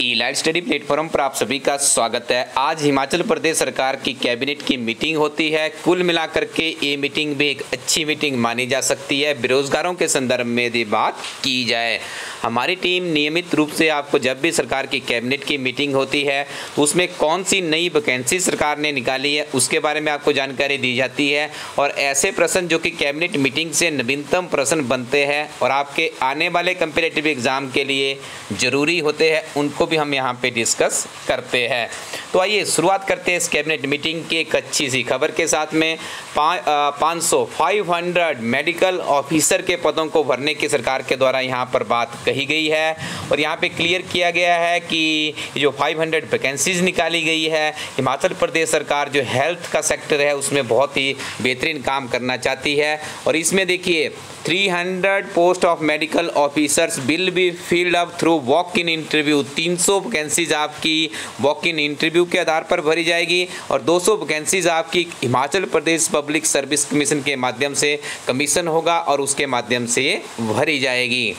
ई-लाइट study platform पर आप सभी का स्वागत है। आज हिमाचल प्रदेश सरकार की कैबिनेट की मीटिंग होती है। कुल मिलाकर के ये मीटिंग भी एक अच्छी मीटिंग मानी जा सकती है। बेरोजगारों के संदर्भ में यदि बात की जाए, हमारी टीम नियमित रूप से आपको जब भी सरकार की कैबिनेट की मीटिंग होती है उसमें कौन सी नई वैकेंसी सरकार ने निकाली है उसके बारे में आपको जानकारी दी जाती है। और ऐसे प्रश्न जो कि कैबिनेट मीटिंग से नवीनतम प्रश्न बनते हैं और आपके आने वाले कंपैरेटिव एग्जाम के लिए ज़रूरी होते हैं, उनको भी हम यहाँ पे डिस्कस करते हैं। तो आइए शुरुआत करते हैं इस कैबिनेट मीटिंग की एक अच्छी सी खबर के साथ में। 500 मेडिकल ऑफिसर के पदों को भरने की सरकार के द्वारा यहाँ पर बात कही गई है और यहाँ पे क्लियर किया गया है कि जो 500 वैकेंसीज निकाली गई है, हिमाचल प्रदेश सरकार जो हेल्थ का सेक्टर है उसमें बहुत ही बेहतरीन काम करना चाहती है। और इसमें देखिए 300 post of medical officers will be filled up through walk in interview. 300 vacancies आपकी वॉक इन इंटरव्यू के आधार पर भरी जाएगी और 200 वैकेंसीज आपकी Himachal Pradesh public service commission के माध्यम से कमीशन होगा और उसके माध्यम से ये भरी जाएगी।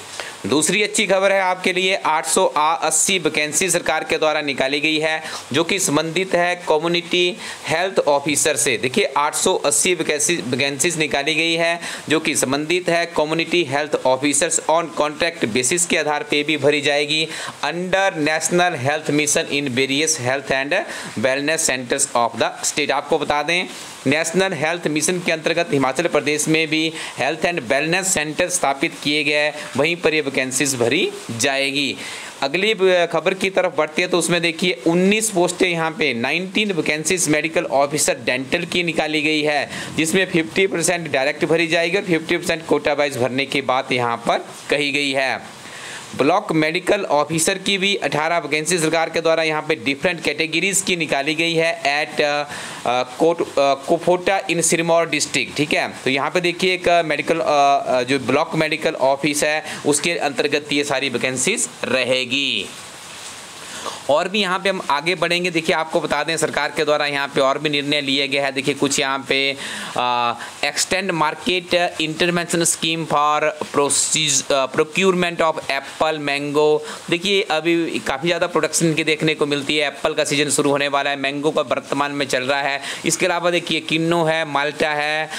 दूसरी अच्छी खबर है आपके लिए, 880 वैकेंसी सरकार के द्वारा निकाली गई है जो कि संबंधित है कम्युनिटी हेल्थ ऑफिसर से। देखिए 880 वैकेंसीज निकाली गई है जो कि संबंधित है community health officers on contract basis के आधार पे भी भरी जाएगी under national health mission in various health and wellness centres of the state. आपको बता दें नेशनल हेल्थ मिशन के अंतर्गत हिमाचल प्रदेश में भी हेल्थ एंड वेलनेस सेंटर स्थापित किए गए, वहीं पर ये वैकेंसीज भरी जाएगी। अगली खबर की तरफ बढ़ती है तो उसमें देखिए 19 पोस्टें यहाँ पे 19 वैकेंसीज मेडिकल ऑफिसर डेंटल की निकाली गई है जिसमें 50% डायरेक्ट भरी जाएगी और 50% कोटा वाइज भरने की बात यहाँ पर कही गई है। ब्लॉक मेडिकल ऑफिसर की भी 18 वैकेंसी सरकार के द्वारा यहाँ पे डिफरेंट कैटेगरीज की निकाली गई है एट कोफोटा इन सिरमौर डिस्ट्रिक्ट। ठीक है, तो यहाँ पे देखिए एक मेडिकल जो ब्लॉक मेडिकल ऑफिस है उसके अंतर्गत ये सारी वैकेंसीज रहेगी। और भी यहाँ पे हम आगे बढ़ेंगे। देखिए आपको बता दें सरकार के द्वारा यहाँ पे और भी निर्णय लिए गए हैं। देखिए कुछ यहाँ पे extend market intervention scheme for procurement of Apple mango. देखिए अभी काफ़ी ज़्यादा प्रोडक्शन की देखने को मिलती है, एप्पल का सीजन शुरू होने वाला है, मैंगो का वर्तमान में चल रहा है। इसके अलावा देखिए किन्नो है, माल्टा है,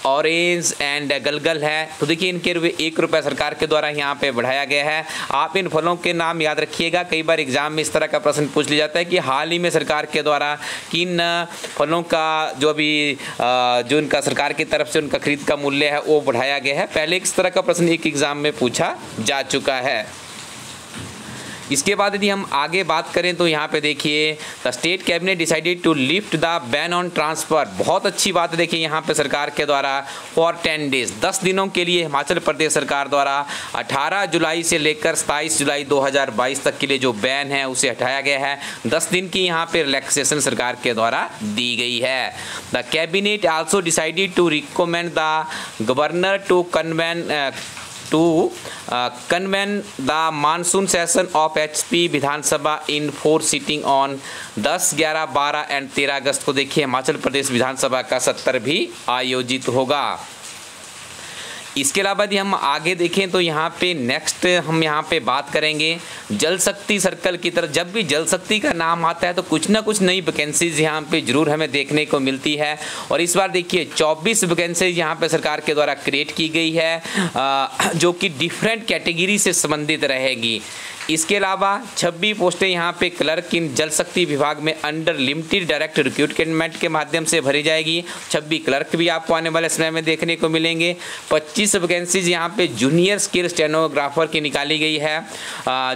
ऑरेंज एंड गलगल है। तो देखिए इनके ₹1 सरकार के द्वारा यहाँ पे बढ़ाया गया है। आप इन फलों के नाम याद रखिएगा, कई बार एग्जाम में इस तरह का प्रश्न पूछ लिया जाता है कि हाल ही में सरकार के द्वारा किन फलों का जो अभी जो इनका सरकार की तरफ से उनका खरीद का मूल्य है वो बढ़ाया गया है। पहले इस तरह का प्रश्न एक एग्जाम में पूछा जा चुका है। इसके बाद यदि हम आगे बात करें तो यहाँ पे देखिए the state cabinet decided to lift the ban on transfer. बहुत अच्छी बात है। देखिए यहाँ पे सरकार के द्वारा फॉर 10 डेज 10 दिनों के लिए हिमाचल प्रदेश सरकार द्वारा 18 जुलाई से लेकर 27 जुलाई 2022 तक के लिए जो बैन है उसे हटाया गया है। 10 दिन की यहाँ पे रिलैक्सेशन सरकार के द्वारा दी गई है। The cabinet also decided to recommend the governor to convene the monsoon session of HP Vidhan Sabha in 4 sitting on 10, 11, 12 and 13 अगस्त को देखिए हिमाचल प्रदेश विधानसभा का सत्र भी आयोजित होगा। इसके अलावा यदि हम आगे देखें तो यहाँ पे नेक्स्ट हम यहाँ पे बात करेंगे जल शक्ति सर्कल की तरफ। जब भी जल शक्ति का नाम आता है तो कुछ ना कुछ नई वैकेंसीज यहाँ पे जरूर हमें देखने को मिलती है और इस बार देखिए 24 वैकेंसीज यहाँ पे सरकार के द्वारा क्रिएट की गई है जो कि डिफरेंट कैटेगरी से संबंधित रहेगी। इसके अलावा 26 पोस्टें यहाँ पे क्लर्क इन जल शक्ति विभाग में अंडर लिमिटेड डायरेक्ट रिक्रूटमेंट के माध्यम से भरी जाएगी। 26 क्लर्क भी आपको आने वाले समय में देखने को मिलेंगे। 25 वैकेंसीज यहाँ पे जूनियर स्किल स्टेनोग्राफर की निकाली गई है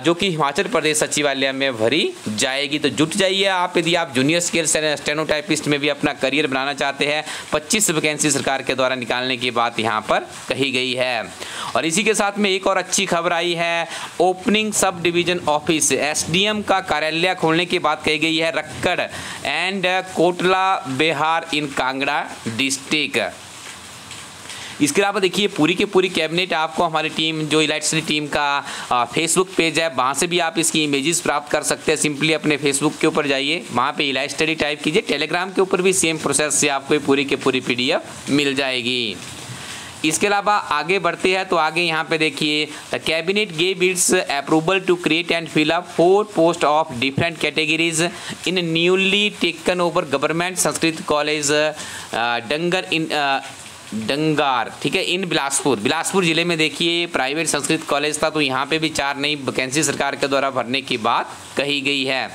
जो कि हिमाचल प्रदेश सचिवालय में भरी जाएगी। तो जुट जाइए आप यदि आप जूनियर स्किल स्टेनोटाइपिस्ट में भी अपना करियर बनाना चाहते हैं। 25 वैकेंसी सरकार के द्वारा निकालने की बात यहाँ पर कही गई है। और इसी के साथ में एक और अच्छी खबर आई है, opening sub division office SDM का कार्यालय खोलने की बात कही गई है Rakkar and Kotla Behar in Kangra district. इसके अलावा देखिए पूरी की पूरी कैबिनेट आपको हमारी टीम जो ई-लाइट स्टडी टीम का फेसबुक पेज है वहाँ से भी आप इसकी इमेजेस प्राप्त कर सकते हैं। सिंपली अपने फेसबुक के ऊपर जाइए, वहाँ पे ई-लाइट स्टडी टाइप कीजिए। टेलीग्राम के ऊपर भी सेम प्रोसेस से आपको पूरी की पूरी PDF मिल जाएगी। इसके अलावा आगे बढ़ते हैं तो आगे यहाँ पे देखिए, the cabinet gave its approval to create and fill up 4 post of different categories in newly taken over government Sanskrit college Dangar, ठीक है, इन बिलासपुर जिले में देखिए प्राइवेट संस्कृत कॉलेज था, तो यहाँ पे भी 4 नई वैकेंसी सरकार के द्वारा भरने की बात कही गई है।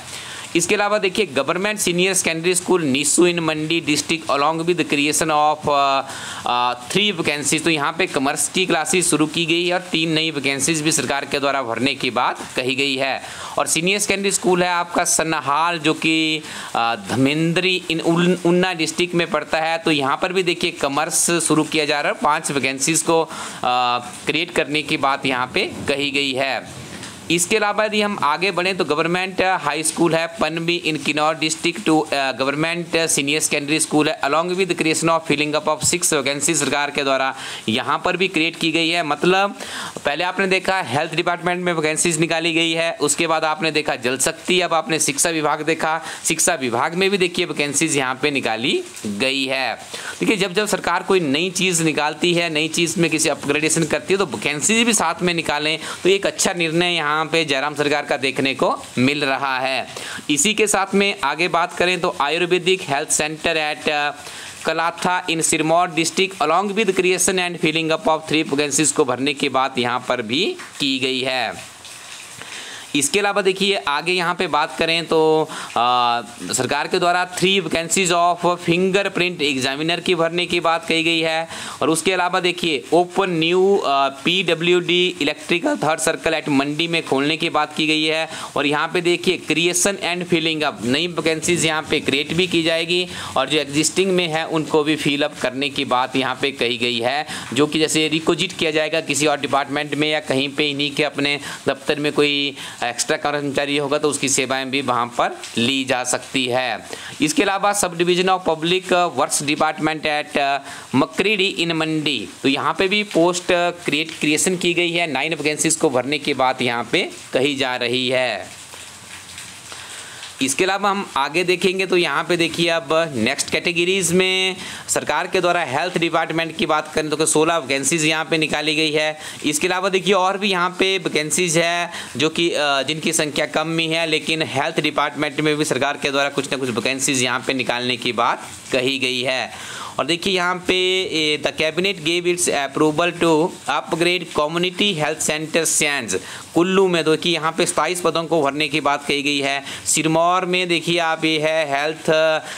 इसके अलावा देखिए, government senior secondary school Nissu in Mandi district along with creation of 3 vacancies, तो यहाँ पे कॉमर्स की क्लासेस शुरू की गई है और 3 नई वैकेंसीज भी सरकार के द्वारा भरने की बात कही गई है। और सीनियर सेकेंडरी स्कूल है आपका सन्नाहाल, जो कि धमेंद्री इन उन्ना डिस्ट्रिक्ट में पड़ता है, तो यहाँ पर भी देखिए कॉमर्स शुरू किया जा रहा है, 5 वैकेंसीज को क्रिएट करने की बात यहाँ पे कही गई है। इसके अलावा यदि हम आगे बढ़ें तो गवर्नमेंट हाई स्कूल है Panbi in Kinnaur district to government senior secondary school है along with creation of filling up of 6 vacancy सरकार के द्वारा यहाँ पर भी क्रिएट की गई है। मतलब पहले आपने देखा हेल्थ डिपार्टमेंट में वैकेंसीज निकाली गई है, उसके बाद आपने देखा जल शक्ति, अब आपने शिक्षा विभाग देखा, शिक्षा विभाग में भी देखिए वैकेंसीज यहाँ पे निकाली गई है। देखिए जब सरकार कोई नई चीज़ निकालती है, नई चीज़ में किसी अपग्रेडेशन करती है तो वैकेंसीज भी साथ में निकालें, तो एक अच्छा निर्णय यहाँ पे जयराम सरकार का देखने को मिल रहा है। इसी के साथ में आगे बात करें तो ayurvedic health centre at Kalatha in Sirmaur district along with creation and filling up of 3 vacancies को भरने की बात यहाँ पर भी की गई है। इसके अलावा देखिए आगे यहाँ पे बात करें तो सरकार के द्वारा 3 वैकेंसीज ऑफ फिंगरप्रिंट एग्जामिनर की भरने की बात कही गई है। और उसके अलावा देखिए open new PWD electrical 3rd circle at Mandi में खोलने की बात की गई है। और यहाँ पे देखिए क्रिएशन एंड फिलिंग अप नई वैकेंसीज यहाँ पे क्रिएट भी की जाएगी और जो एग्जिस्टिंग में है उनको भी फिल अप करने की बात यहाँ पे कही गई है, जो कि जैसे रिक्विजिट किया जाएगा किसी और डिपार्टमेंट में या कहीं पे इन्हीं के अपने दफ्तर में कोई एक्स्ट्रा कर्मचारी होगा तो उसकी सेवाएं भी वहां पर ली जा सकती है। इसके अलावा sub division of public works department at Makriri in Mandi, तो यहाँ पे भी पोस्ट क्रिएशन की गई है, 9 वैकेंसीज को भरने की बात यहाँ पे कही जा रही है। इसके अलावा हम आगे देखेंगे तो यहाँ पे देखिए अब नेक्स्ट कैटेगरीज में सरकार के द्वारा हेल्थ डिपार्टमेंट की बात करें तो 16 वैकेंसीज यहाँ पे निकाली गई है। इसके अलावा देखिए और भी यहाँ पे वैकेंसीज है जो कि जिनकी संख्या कम ही है, लेकिन हेल्थ डिपार्टमेंट में भी सरकार के द्वारा कुछ ना कुछ वैकेंसीज यहाँ पे निकालने की बात कही गई है। और देखिए यहाँ पे the cabinet gave its approval to upgrade community health centre Sainj Kullu में, देखिए यहाँ पे 27 पदों को भरने की बात कही गई है। सिरमौर में देखिए आप ये है हेल्थ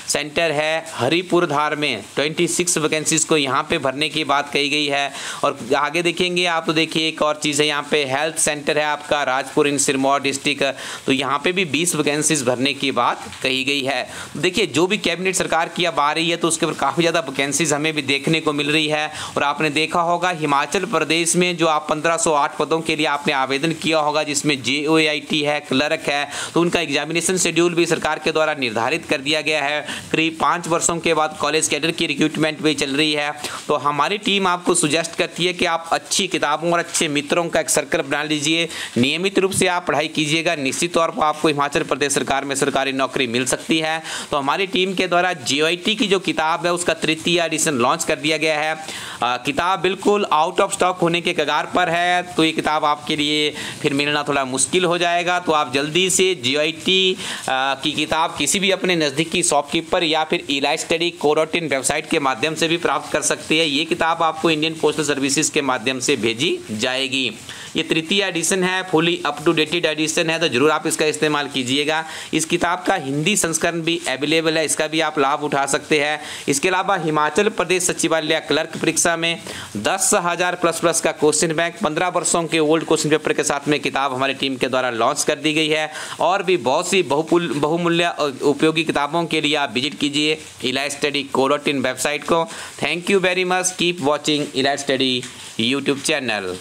सेंटर है हरिपुर धार में 26 वैकेंसीज को यहाँ पे भरने की बात कही गई है। और आगे देखेंगे आप तो देखिए एक और चीज़ है, यहाँ पे हेल्थ सेंटर है आपका राजपुर इन सिरमौर डिस्ट्रिक्ट, तो यहाँ पे भी 20 वैकेंसीज भरने की बात कही गई है। देखिए जो भी कैबिनेट सरकार की अब आ रही है तो उसके ऊपर काफ़ी ज़्यादा वैकेंसीज हमें भी देखने को मिल रही है। और आपने देखा होगा हिमाचल प्रदेश में जो आप 1508 पदों के लिए आपने आवेदन किया होगा, जिसमें JOAT है, क्लर्क है, तो उनका एग्जामिनेशन शेड्यूल भी सरकार के द्वारा निर्धारित कर दिया गया है। करीब 5 वर्षों के बाद कॉलेज कैडर की रिक्रूटमेंट भी चल रही है। तो हमारी टीम आपको सुजेस्ट करती है कि आप अच्छी किताबों और अच्छे मित्रों का एक सर्कल बना लीजिए, नियमित रूप से आप पढ़ाई कीजिएगा, निश्चित तौर पर आपको हिमाचल प्रदेश सरकार में सरकारी नौकरी मिल सकती है। तो हमारी टीम के द्वारा JOAT की जो किताब है उसका 3य एडिशन लॉन्च कर दिया गया है। किताब बिल्कुल आउट ऑफ स्टॉक होने के कगार पर है, तो ये किताब आपके लिए फिर मिलना थोड़ा मुश्किल हो जाएगा। तो आप जल्दी से JOAT की किताब किसी भी अपने नज़दीकी शॉपकीपर या फिर eLifeStudy.co.in वेबसाइट के माध्यम से भी प्राप्त कर सकते हैं। ये किताब आपको इंडियन पोस्टल सर्विसेज के माध्यम से भेजी जाएगी। ये 3य एडिशन है, fully up to dated edition है, तो जरूर आप इसका इस्तेमाल कीजिएगा। इस किताब का हिंदी संस्करण भी अवेलेबल है, इसका भी आप लाभ उठा सकते हैं। इसके अलावा हिमाचल प्रदेश सचिवालय क्लर्क परीक्षा में 10,000 प्लस का क्वेश्चन बैंक 15 वर्षों के ओल्ड क्वेश्चन पेपर के साथ में किताब हमारी टीम के द्वारा लॉन्च कर दी गई है। और भी बहुत सी बहुमूल्य उपयोगी किताबों के लिए आप विजिट कीजिए eLifeStudy.co.in वेबसाइट को। Thank you very much, keep watching eLifeStudy YouTube channel.